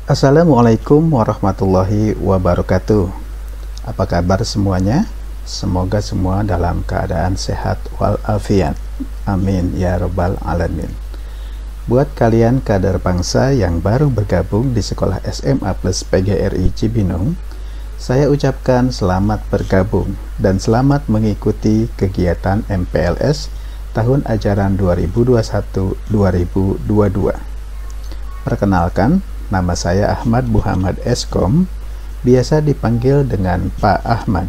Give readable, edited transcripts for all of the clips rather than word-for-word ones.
Assalamualaikum warahmatullahi wabarakatuh. Apa kabar semuanya? Semoga semua dalam keadaan sehat walafiat. Amin ya rabbal alamin. Buat kalian kader bangsa yang baru bergabung di sekolah SMA Plus PGRI Cibinong, saya ucapkan selamat bergabung dan selamat mengikuti kegiatan MPLS tahun ajaran 2021-2022. Perkenalkan, nama saya Ahmad Muhammad Eskom, biasa dipanggil dengan Pak Ahmad.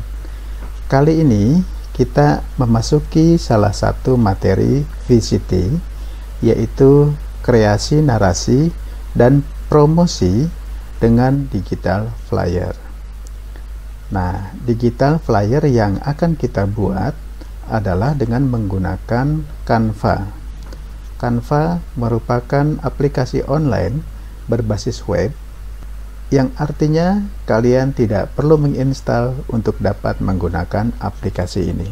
Kali ini kita memasuki salah satu materi VCT, yaitu kreasi narasi dan promosi dengan digital flyer. Nah, digital flyer yang akan kita buat adalah dengan menggunakan Canva. Canva merupakan aplikasi online berbasis web yang artinya kalian tidak perlu menginstal untuk dapat menggunakan aplikasi ini.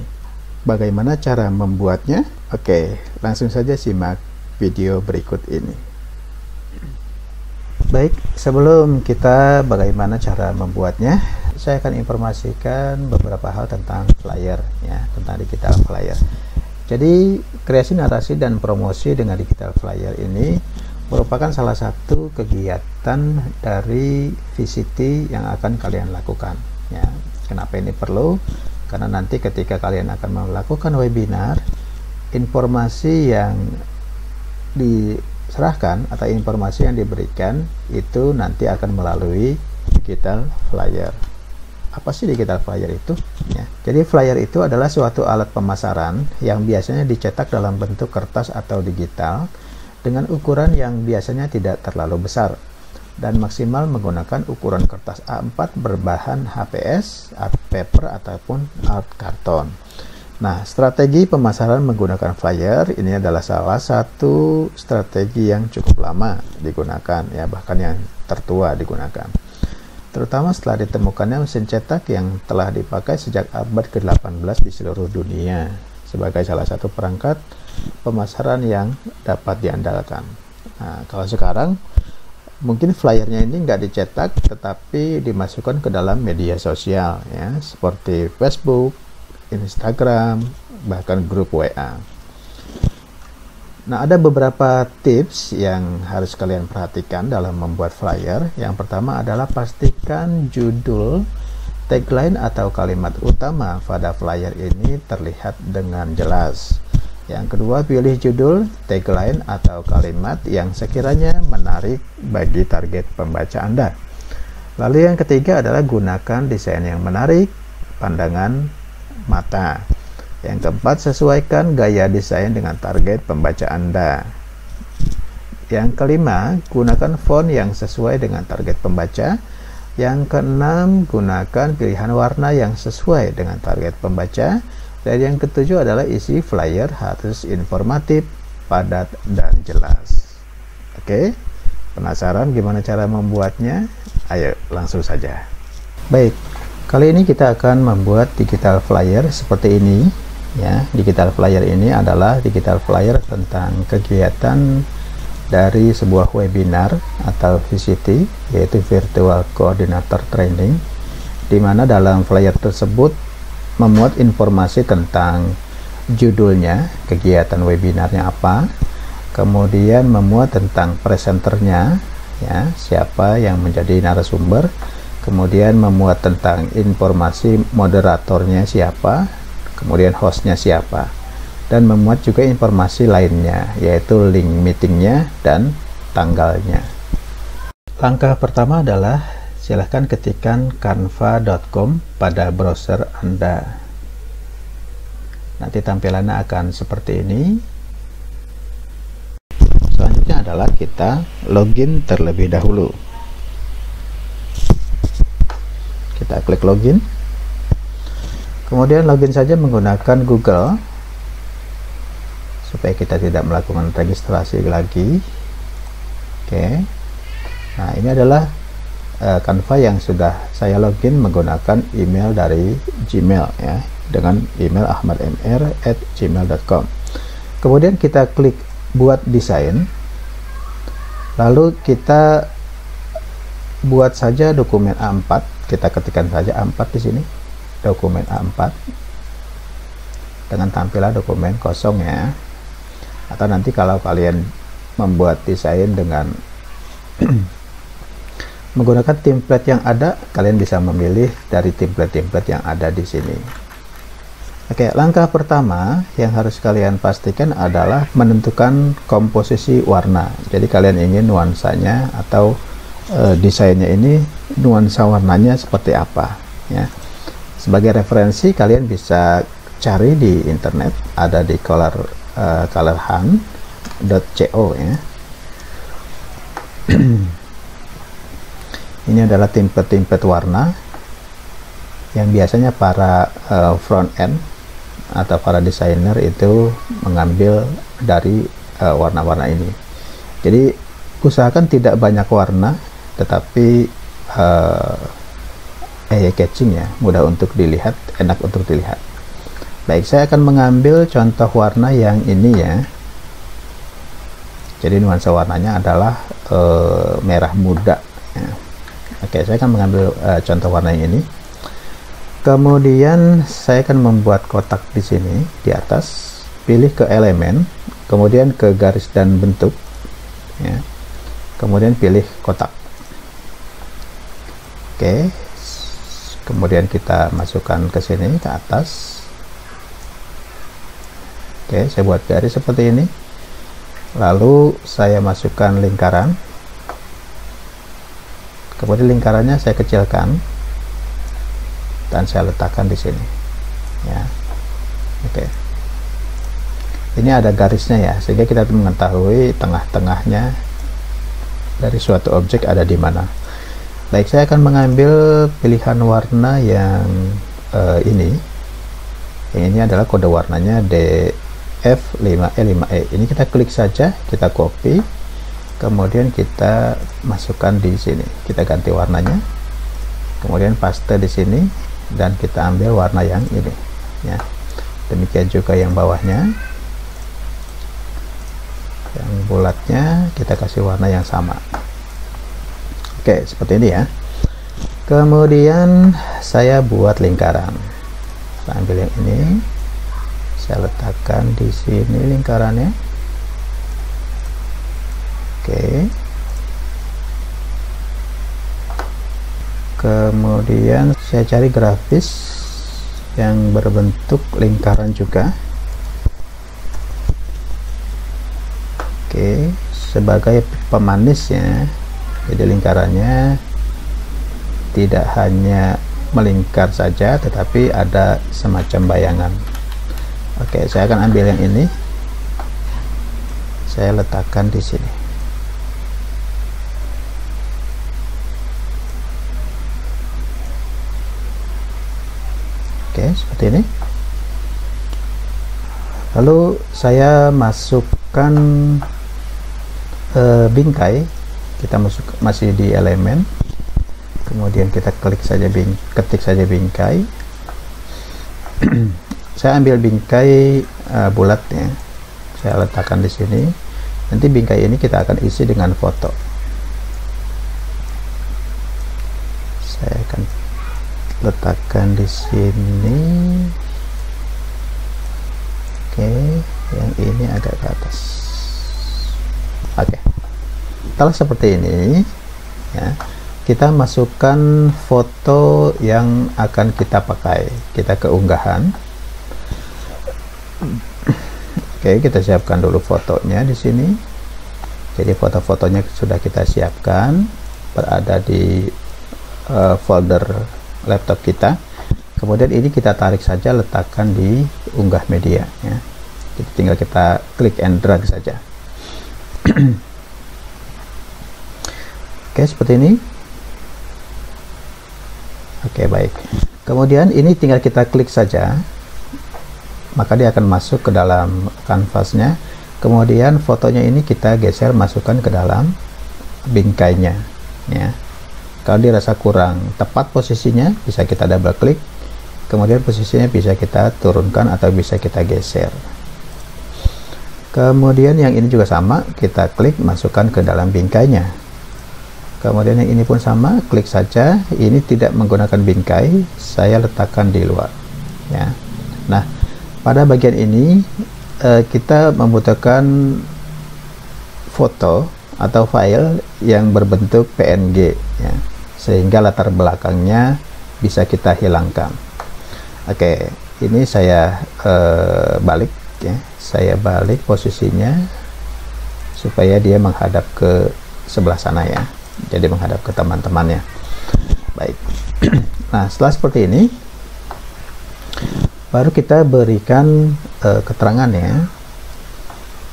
Bagaimana cara membuatnya? Oke, langsung saja simak video berikut ini. Baik, sebelum kita bagaimana cara membuatnya, saya akan informasikan beberapa hal tentang flyer, ya, tentang digital flyer. Jadi, kreasi narasi dan promosi dengan digital flyer ini merupakan salah satu kegiatan dari VCT yang akan kalian lakukan. Ya, kenapa ini perlu? Karena nanti ketika kalian akan melakukan webinar, informasi yang diserahkan atau informasi yang diberikan itu nanti akan melalui digital flyer. Apa sih digital flyer itu? Ya, jadi flyer itu adalah suatu alat pemasaran yang biasanya dicetak dalam bentuk kertas atau digital dengan ukuran yang biasanya tidak terlalu besar dan maksimal menggunakan ukuran kertas A4 berbahan HPS, art paper ataupun art karton. Nah, strategi pemasaran menggunakan flyer ini adalah salah satu strategi yang cukup lama digunakan, ya, bahkan yang tertua digunakan. Terutama setelah ditemukannya mesin cetak yang telah dipakai sejak abad ke-18 di seluruh dunia sebagai salah satu perangkat pemasaran yang dapat diandalkan. Nah, kalau sekarang mungkin flyernya ini nggak dicetak tetapi dimasukkan ke dalam media sosial, ya, seperti Facebook, Instagram, bahkan grup WA. Nah, ada beberapa tips yang harus kalian perhatikan dalam membuat flyer. Yang pertama adalah pastikan judul, tagline atau kalimat utama pada flyer ini terlihat dengan jelas. Yang kedua, pilih judul, tagline atau kalimat yang sekiranya menarik bagi target pembaca Anda. Lalu yang ketiga adalah gunakan desain yang menarik pandangan mata. Yang keempat, sesuaikan gaya desain dengan target pembaca Anda. Yang kelima, gunakan font yang sesuai dengan target pembaca. Yang keenam, gunakan pilihan warna yang sesuai dengan target pembaca. Dan yang ketujuh adalah isi flyer harus informatif, padat, dan jelas. Oke, penasaran gimana cara membuatnya? Ayo langsung saja. Baik, kali ini kita akan membuat digital flyer seperti ini. Ya, digital flyer ini adalah digital flyer tentang kegiatan dari sebuah webinar atau VCT, yaitu Virtual Coordinator Training, di mana dalam flyer tersebut memuat informasi tentang judulnya, kegiatan webinarnya apa, kemudian memuat tentang presenternya, ya, siapa yang menjadi narasumber, kemudian memuat tentang informasi moderatornya siapa, kemudian hostnya siapa, dan memuat juga informasi lainnya, yaitu link meetingnya dan tanggalnya. Langkah pertama adalah silahkan ketikkan canva.com pada browser Anda. Nanti tampilannya akan seperti ini. Selanjutnya adalah kita login terlebih dahulu. Kita klik login. Kemudian login saja menggunakan Google supaya kita tidak melakukan registrasi lagi. Oke. Nah, ini adalah Canva yang sudah saya login menggunakan email dari Gmail, ya, dengan email ahmadmr@gmail.com. Kemudian kita klik buat desain. Lalu kita buat saja dokumen A4, kita ketikkan saja A4 di sini, dokumen A4 dengan tampilan dokumen kosong ya. Atau nanti kalau kalian membuat desain dengan menggunakan template yang ada, kalian bisa memilih dari template-template yang ada di sini. Oke, langkah pertama yang harus kalian pastikan adalah menentukan komposisi warna. Jadi kalian ingin nuansanya atau desainnya ini nuansa warnanya seperti apa ya. Sebagai referensi kalian bisa cari di internet, ada di colorhunt.co ya. Ini adalah template-template warna yang biasanya para front end atau para desainer itu mengambil dari warna-warna ini. Jadi usahakan tidak banyak warna, tetapi eye catching ya, mudah untuk dilihat, enak untuk dilihat. Baik, saya akan mengambil contoh warna yang ini ya. Jadi nuansa warnanya adalah merah muda ya. Oke, saya akan mengambil contoh warna yang ini. Kemudian saya akan membuat kotak di sini di atas, pilih ke elemen, kemudian ke garis dan bentuk ya. Kemudian pilih kotak. Oke, kemudian kita masukkan ke sini ke atas. Oke, saya buat garis seperti ini, lalu saya masukkan lingkaran, kemudian lingkarannya saya kecilkan dan saya letakkan di sini ya. Oke, ini ada garisnya ya, sehingga kita mengetahui tengah-tengahnya dari suatu objek ada di mana. Baik, saya akan mengambil pilihan warna yang ini. Yang ini adalah kode warnanya DF5E5E. Ini kita klik saja, kita copy, kemudian kita masukkan di sini. Kita ganti warnanya, kemudian paste di sini, dan kita ambil warna yang ini ya. Demikian juga yang bawahnya, yang bulatnya kita kasih warna yang sama. Oke, seperti ini ya. Kemudian saya buat lingkaran. Saya ambil yang ini, saya letakkan di sini lingkarannya. Oke. Kemudian saya cari grafis yang berbentuk lingkaran juga. Oke, sebagai pemanisnya, jadi lingkarannya tidak hanya melingkar saja, tetapi ada semacam bayangan. Oke, saya akan ambil yang ini, saya letakkan di sini. Oke, seperti ini. Lalu saya masukkan bingkai. Kita masih di elemen, kemudian kita ketik saja bingkai. Saya ambil bingkai bulatnya, saya letakkan di sini. Nanti bingkai ini kita akan isi dengan foto. Saya akan letakkan di sini. Oke, yang ini agak ke atas. Oke, setelah seperti ini ya, kita masukkan foto yang akan kita pakai. Kita ke unggahan. Oke, kita siapkan dulu fotonya di sini. Jadi foto-fotonya sudah kita siapkan, berada di folder laptop kita. Kemudian ini kita tarik saja, letakkan di unggah media ya. Jadi tinggal kita klik and drag saja. Oke, seperti ini. Oke, baik. Kemudian ini tinggal kita klik saja, maka dia akan masuk ke dalam kanvasnya. Kemudian fotonya ini kita geser, masukkan ke dalam bingkainya ya. Kalau dirasa kurang tepat posisinya, bisa kita double klik, kemudian posisinya bisa kita turunkan atau bisa kita geser. Kemudian yang ini juga sama, kita klik, masukkan ke dalam bingkainya. Kemudian yang ini pun sama, klik saja. Ini tidak menggunakan bingkai, saya letakkan di luar ya. Nah, pada bagian ini kita membutuhkan foto atau file yang berbentuk PNG ya, sehingga latar belakangnya bisa kita hilangkan. Oke, ini saya balik ya, saya balik posisinya supaya dia menghadap ke sebelah sana ya, jadi menghadap ke teman-temannya. Baik. Nah, setelah seperti ini baru kita berikan keterangan ya.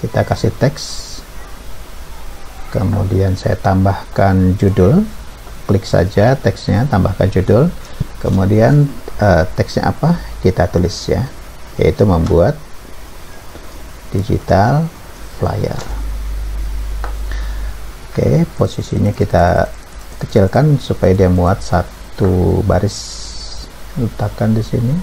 Kita kasih teks, kemudian saya tambahkan judul, klik saja teksnya, tambahkan judul, kemudian teksnya apa kita tulis ya, yaitu membuat digital flyer. Oke, posisinya kita kecilkan supaya dia muat satu baris, letakkan di sini,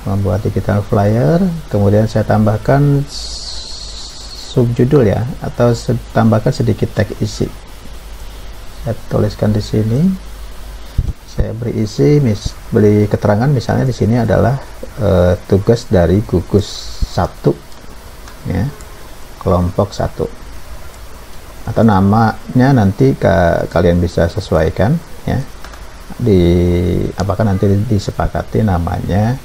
membuat digital flyer. Kemudian saya tambahkan subjudul ya, atau tambahkan sedikit teks isi. Saya tuliskan di sini, saya beri isi, beri keterangan, misalnya di sini adalah tugas dari gugus 1 ya, kelompok 1, atau namanya nanti kalian bisa sesuaikan ya, apakah nanti disepakati namanya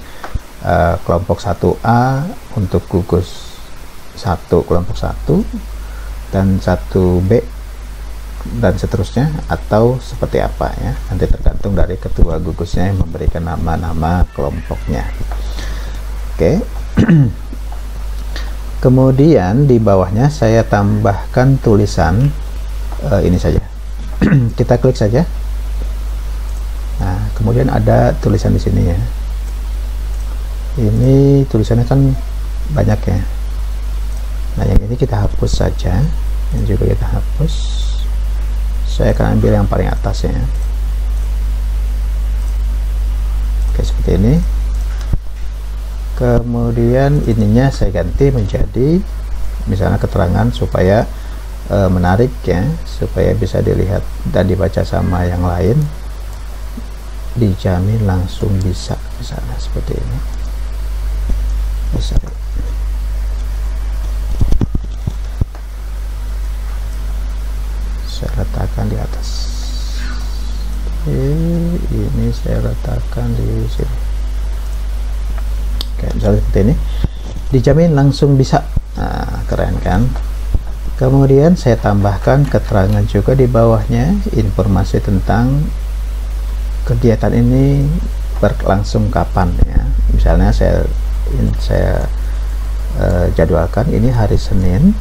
kelompok 1A untuk gugus 1 kelompok 1 dan 1B dan seterusnya, atau seperti apa ya, nanti tergantung dari ketua gugusnya yang memberikan nama-nama kelompoknya. Oke. Kemudian di bawahnya saya tambahkan tulisan ini saja. Kita klik saja. Nah, kemudian ada tulisan di sini ya. Ini tulisannya kan banyak ya. Nah, yang ini kita hapus saja. Yang juga kita hapus. Saya akan ambil yang paling atas ya. Oke, seperti ini. Kemudian ininya saya ganti menjadi misalnya keterangan supaya menarik ya, supaya bisa dilihat dan dibaca sama yang lain. Dijamin langsung bisa, misalnya seperti ini. Bisa. Saya letakkan di atas. Ini saya letakkan di sini. Oke, misalnya seperti ini, dijamin langsung bisa. Nah, keren kan? Kemudian saya tambahkan keterangan juga di bawahnya, informasi tentang kegiatan ini berlangsung kapan ya. Misalnya saya jadwalkan ini hari Senin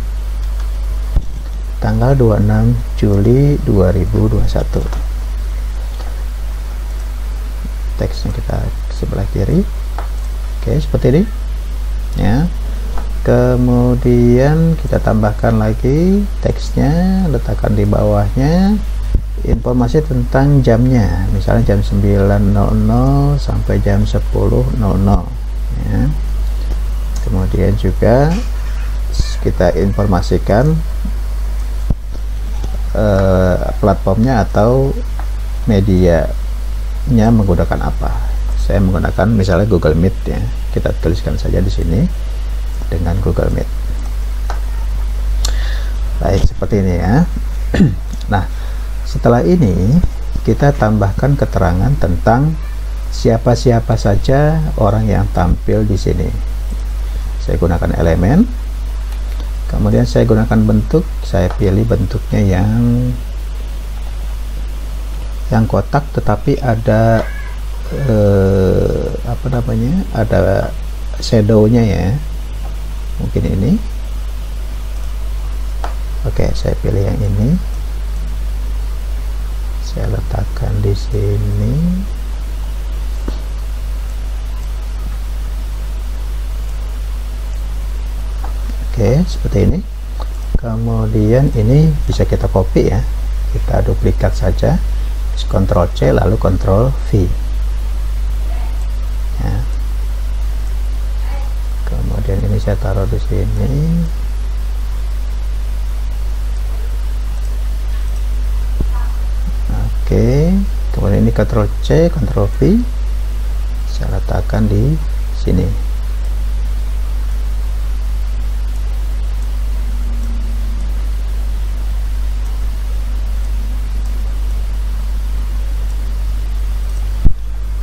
tanggal 26 Juli 2021. Teksnya kita sebelah kiri. Oke, seperti ini ya. Kemudian kita tambahkan lagi teksnya, letakkan di bawahnya informasi tentang jamnya, misalnya jam 9.00 sampai jam 10.00 ya. Kemudian juga kita informasikan platformnya atau medianya menggunakan apa. Saya menggunakan misalnya Google Meet ya, kita tuliskan saja di sini dengan Google Meet. Baik, seperti ini ya. Nah, setelah ini kita tambahkan keterangan tentang siapa-siapa saja orang yang tampil di sini. Saya gunakan elemen, kemudian saya gunakan bentuk, saya pilih bentuknya yang kotak tetapi ada apa namanya, ada shadownya ya, mungkin ini. Oke, saya pilih yang ini, saya letakkan di sini. Oke, seperti ini. Kemudian ini bisa kita copy ya, kita duplikat saja, Ctrl C lalu Ctrl V ya. Kemudian ini saya taruh di sini. Oke, kemudian ini Ctrl C, Ctrl V, saya letakkan di sini.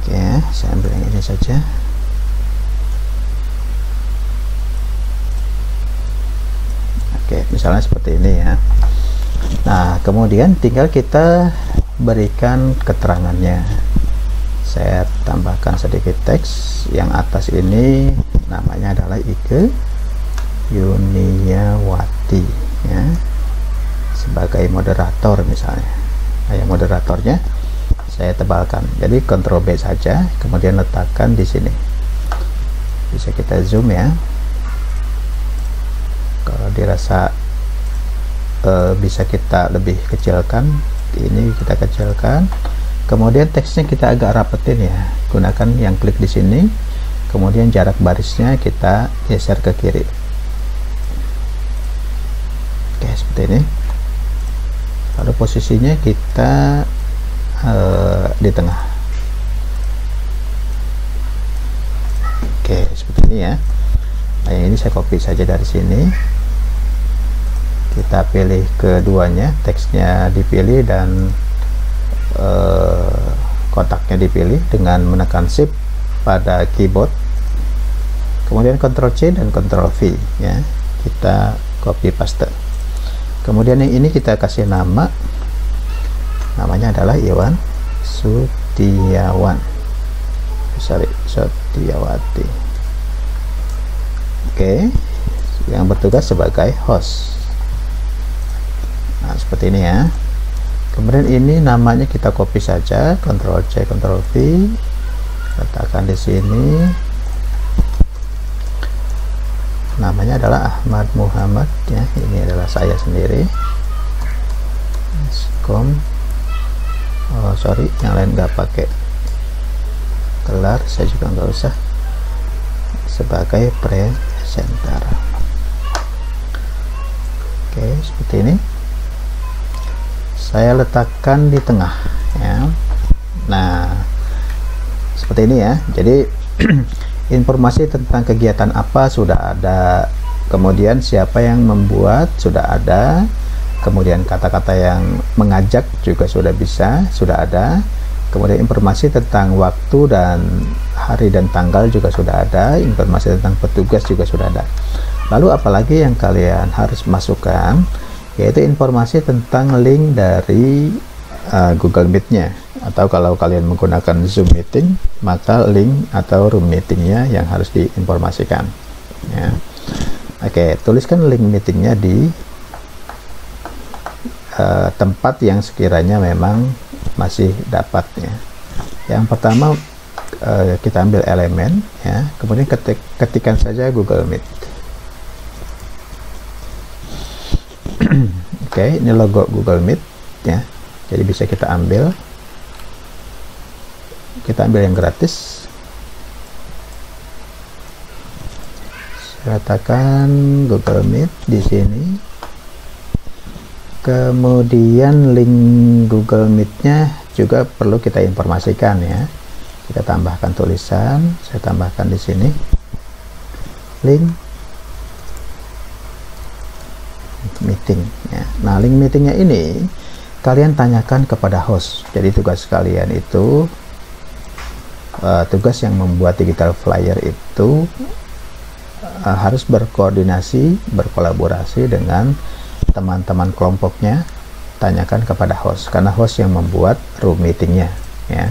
Oke, saya ambil yang ini saja. Oke, misalnya seperti ini ya. Nah, kemudian tinggal kita berikan keterangannya. Saya tambahkan sedikit teks. Yang atas ini namanya adalah Ike Yuniawati ya, sebagai moderator misalnya. Nah, yang moderatornya saya tebalkan. Jadi Ctrl B saja, kemudian letakkan di sini. Bisa kita zoom ya. Kalau dirasa bisa kita lebih kecilkan, ini kita kecilkan. Kemudian teksnya kita agak rapetin ya, gunakan yang klik di sini, kemudian jarak barisnya kita geser ke kiri. Oke, seperti ini. Lalu posisinya kita di tengah. Oke, seperti ini ya. Nah, yang ini saya copy saja dari sini. Kita pilih keduanya, teksnya dipilih dan kotaknya dipilih dengan menekan Shift pada keyboard, kemudian Ctrl C dan Ctrl V ya, kita copy paste. Kemudian yang ini kita kasih nama, namanya adalah Iwan Sutiawan, sorry, Sutiawati. Oke, yang bertugas sebagai host. Nah, seperti ini ya. Kemudian ini namanya kita copy saja, Ctrl C, Ctrl V, letakkan di sini. Namanya adalah Ahmad Muhammad ya. Ini adalah saya sendiri. Oh sorry, yang lain nggak pakai gelar, saya juga nggak usah. Sebagai presenter. Oke, seperti ini. Saya letakkan di tengah ya. Nah, seperti ini ya. Jadi informasi tentang kegiatan apa sudah ada, kemudian siapa yang membuat sudah ada, kemudian kata-kata yang mengajak juga sudah ada, kemudian informasi tentang waktu dan hari dan tanggal juga sudah ada, informasi tentang petugas juga sudah ada. Lalu apalagi yang kalian harus masukkan, yaitu informasi tentang link dari Google Meet-nya, atau kalau kalian menggunakan Zoom Meeting, maka link atau room meetingnya yang harus diinformasikan ya. Oke, tuliskan link meetingnya di tempat yang sekiranya memang masih dapat ya. Yang pertama kita ambil elemen ya, kemudian ketikkan saja Google Meet. Oke, ini logo Google Meet ya, jadi bisa kita ambil yang gratis. Saya letakkan Google Meet di sini, kemudian link Google Meet-nya juga perlu kita informasikan ya. Kita tambahkan tulisan, saya tambahkan di sini link meeting ya. Nah, link meetingnya ini kalian tanyakan kepada host. Jadi tugas kalian itu tugas yang membuat digital flyer itu harus berkolaborasi dengan teman-teman kelompoknya. Tanyakan kepada host, karena host yang membuat room meetingnya ya.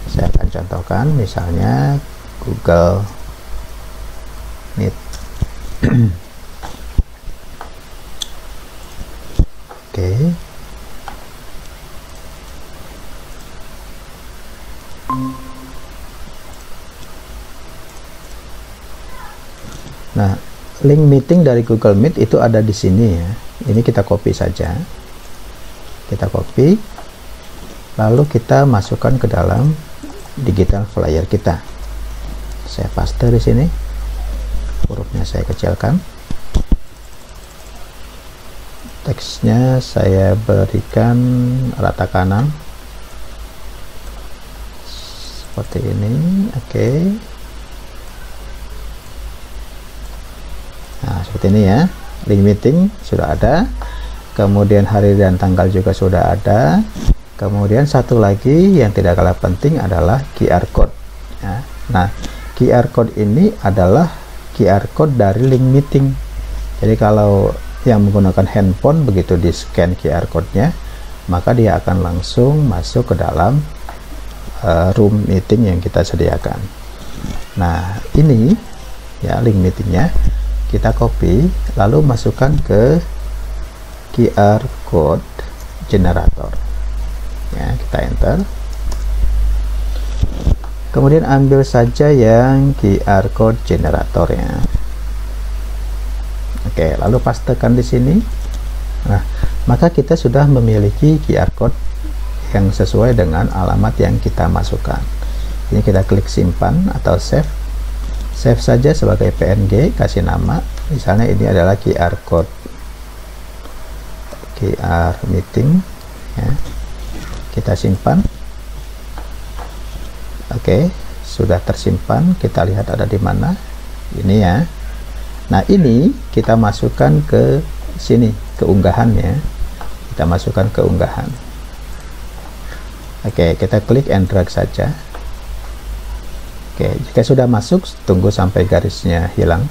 Saya akan contohkan misalnya Google Meet. Oke. Nah, link meeting dari Google Meet itu ada di sini ya. Ini kita copy saja. Kita copy, lalu kita masukkan ke dalam digital flyer kita. Saya paste di sini. Hurufnya saya kecilkan. teksnya saya berikan rata kanan seperti ini. Oke. Nah, seperti ini ya. Link meeting sudah ada, kemudian hari dan tanggal juga sudah ada. Kemudian satu lagi yang tidak kalah penting adalah QR code ya. Nah, QR code ini adalah QR code dari link meeting. Jadi kalau yang menggunakan handphone, begitu di scan QR code-nya, maka dia akan langsung masuk ke dalam room meeting yang kita sediakan. Nah, ini ya link meetingnya, kita copy lalu masukkan ke QR code generator ya, kita enter, kemudian ambil saja yang QR code generatornya. Oke, lalu pastekan di sini. Nah, maka kita sudah memiliki QR code yang sesuai dengan alamat yang kita masukkan. Ini kita klik simpan atau save. Save saja sebagai PNG, kasih nama. Misalnya ini adalah QR code QR meeting ya. Kita simpan. Oke, sudah tersimpan. Kita lihat ada di mana. Ini ya. Nah, ini kita masukkan ke sini, ke unggahannya. Kita masukkan ke unggahan. Oke, kita klik and drag saja. Oke, jika sudah masuk, tunggu sampai garisnya hilang.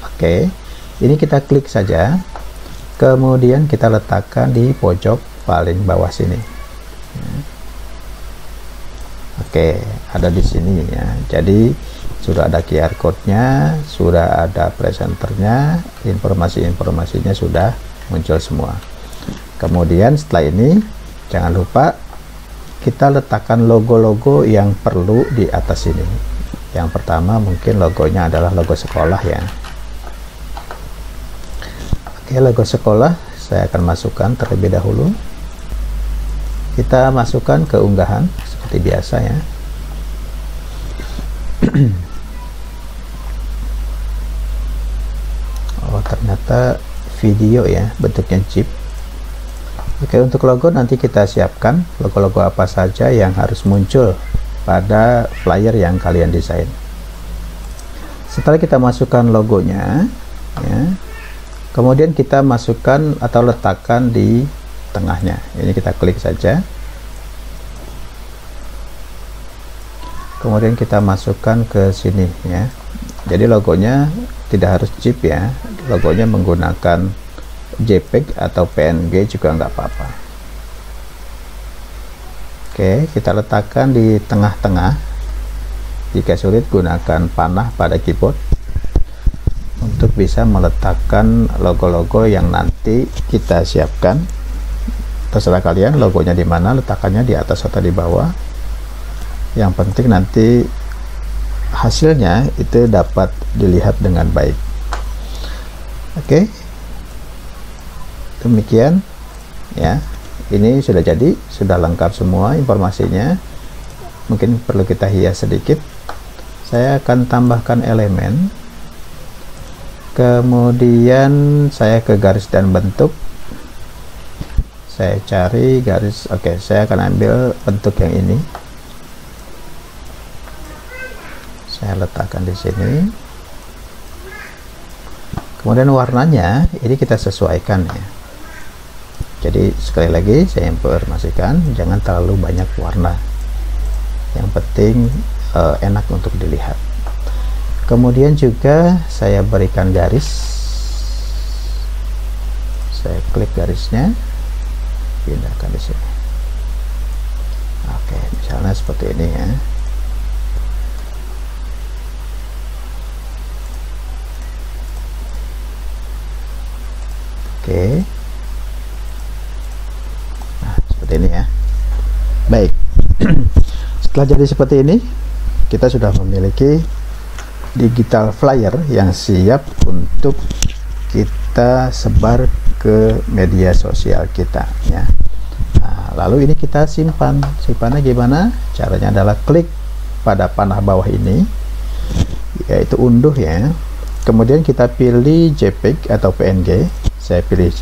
Oke, ini kita klik saja. Kemudian kita letakkan di pojok paling bawah sini. Oke, ada di sini ya. Jadi sudah ada QR code-nya, sudah ada presenternya, informasi-informasinya sudah muncul semua. Kemudian setelah ini jangan lupa kita letakkan logo-logo yang perlu di atas ini. Yang pertama mungkin logonya adalah logo sekolah ya. Oke, logo sekolah saya akan masukkan terlebih dahulu. Kita masukkan ke unggahan seperti biasa ya. Oh, ternyata video ya, bentuknya GIF. Oke, untuk logo nanti kita siapkan logo-logo apa saja yang harus muncul pada flyer yang kalian desain. Setelah kita masukkan logonya ya, kemudian kita masukkan atau letakkan di tengahnya. Ini kita klik saja, kemudian kita masukkan ke sini ya. Jadi logonya tidak harus GIF ya, logonya menggunakan JPEG atau PNG juga nggak apa-apa. Oke, kita letakkan di tengah-tengah. Jika sulit, gunakan panah pada keyboard untuk bisa meletakkan logo-logo yang nanti kita siapkan. Terserah kalian logonya di mana, letakkannya di atas atau di bawah. Yang penting nanti hasilnya itu dapat dilihat dengan baik. Oke, demikian ya. Ini sudah jadi, sudah lengkap semua informasinya. Mungkin perlu kita hias sedikit. Saya akan tambahkan elemen, kemudian saya ke garis dan bentuk, saya cari garis. Oke, saya akan ambil bentuk yang ini, saya letakkan di sini. Kemudian warnanya ini kita sesuaikan ya. Jadi sekali lagi saya informasikan, jangan terlalu banyak warna, yang penting enak untuk dilihat. Kemudian juga saya berikan garis, saya klik garisnya, pindahkan di sini. Oke, misalnya seperti ini ya. Oke, nah seperti ini ya. Baik, setelah jadi seperti ini, kita sudah memiliki digital flyer yang siap untuk kita sebar ke media sosial kita ya. Nah, lalu ini kita simpan. Simpannya gimana? Caranya adalah klik pada panah bawah ini, yaitu unduh ya. Kemudian kita pilih JPEG atau PNG. Saya pilih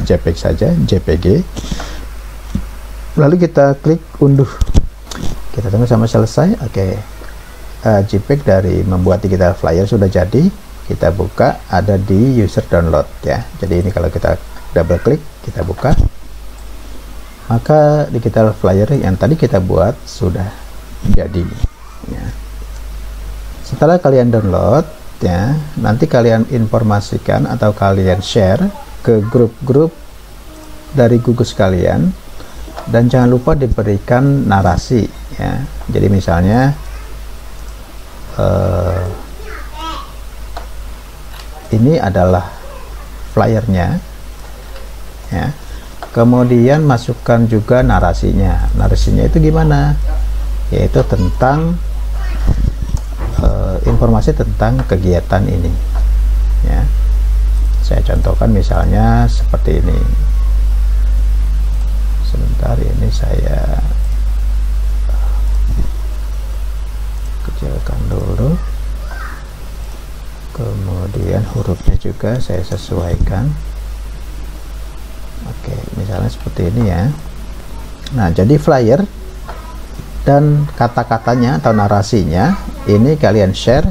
JPEG saja, JPG. Lalu kita klik unduh. Kita tunggu sampai selesai. Oke. JPEG dari membuat digital flyer sudah jadi. Kita buka, ada di user download ya. Jadi ini kalau kita double klik, kita buka, maka digital flyer yang tadi kita buat sudah jadi ya. Setelah kalian download ya, nanti kalian informasikan atau kalian share ke grup-grup dari gugus kalian, dan jangan lupa diberikan narasi ya. Jadi misalnya ini adalah flyernya ya, kemudian masukkan juga narasinya. Narasinya itu gimana? Yaitu tentang informasi tentang kegiatan ini ya. Saya contohkan misalnya seperti ini. Sebentar, ini saya kecilkan dulu, kemudian hurufnya juga saya sesuaikan. Oke, misalnya seperti ini ya. Nah, jadi flyer dan kata-katanya atau narasinya ini kalian share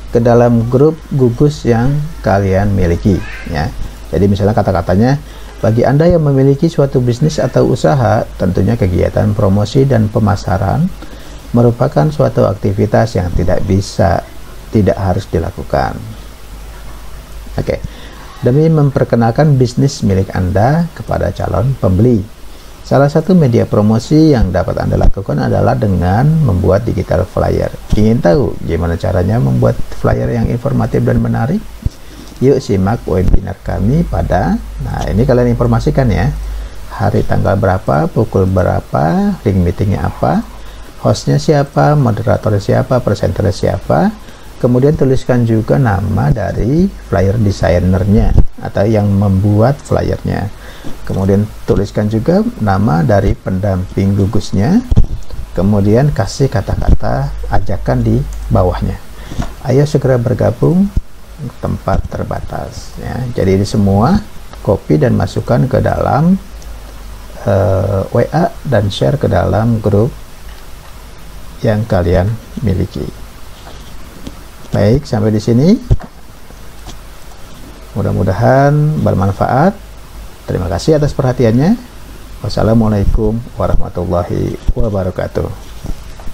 ke dalam grup gugus yang kalian miliki ya. Jadi misalnya kata-katanya, bagi Anda yang memiliki suatu bisnis atau usaha, tentunya kegiatan promosi dan pemasaran merupakan suatu aktivitas yang tidak harus dilakukan. Oke. Demi memperkenalkan bisnis milik Anda kepada calon pembeli. Salah satu media promosi yang dapat Anda lakukan adalah dengan membuat digital flyer. Ingin tahu gimana caranya membuat flyer yang informatif dan menarik? Yuk simak webinar kami pada, nah ini kalian informasikan ya, hari tanggal berapa, pukul berapa, link meetingnya apa, hostnya siapa, moderatornya siapa, presenternya siapa. Kemudian tuliskan juga nama dari flyer desainernya atau yang membuat flyernya. Kemudian tuliskan juga nama dari pendamping gugusnya. Kemudian kasih kata-kata ajakan di bawahnya. Ayo segera bergabung, tempat terbatas ya. Jadi ini semua copy dan masukkan ke dalam WA dan share ke dalam grup yang kalian miliki. Baik, sampai di sini. Mudah-mudahan bermanfaat. Terima kasih atas perhatiannya. Wassalamualaikum warahmatullahi wabarakatuh.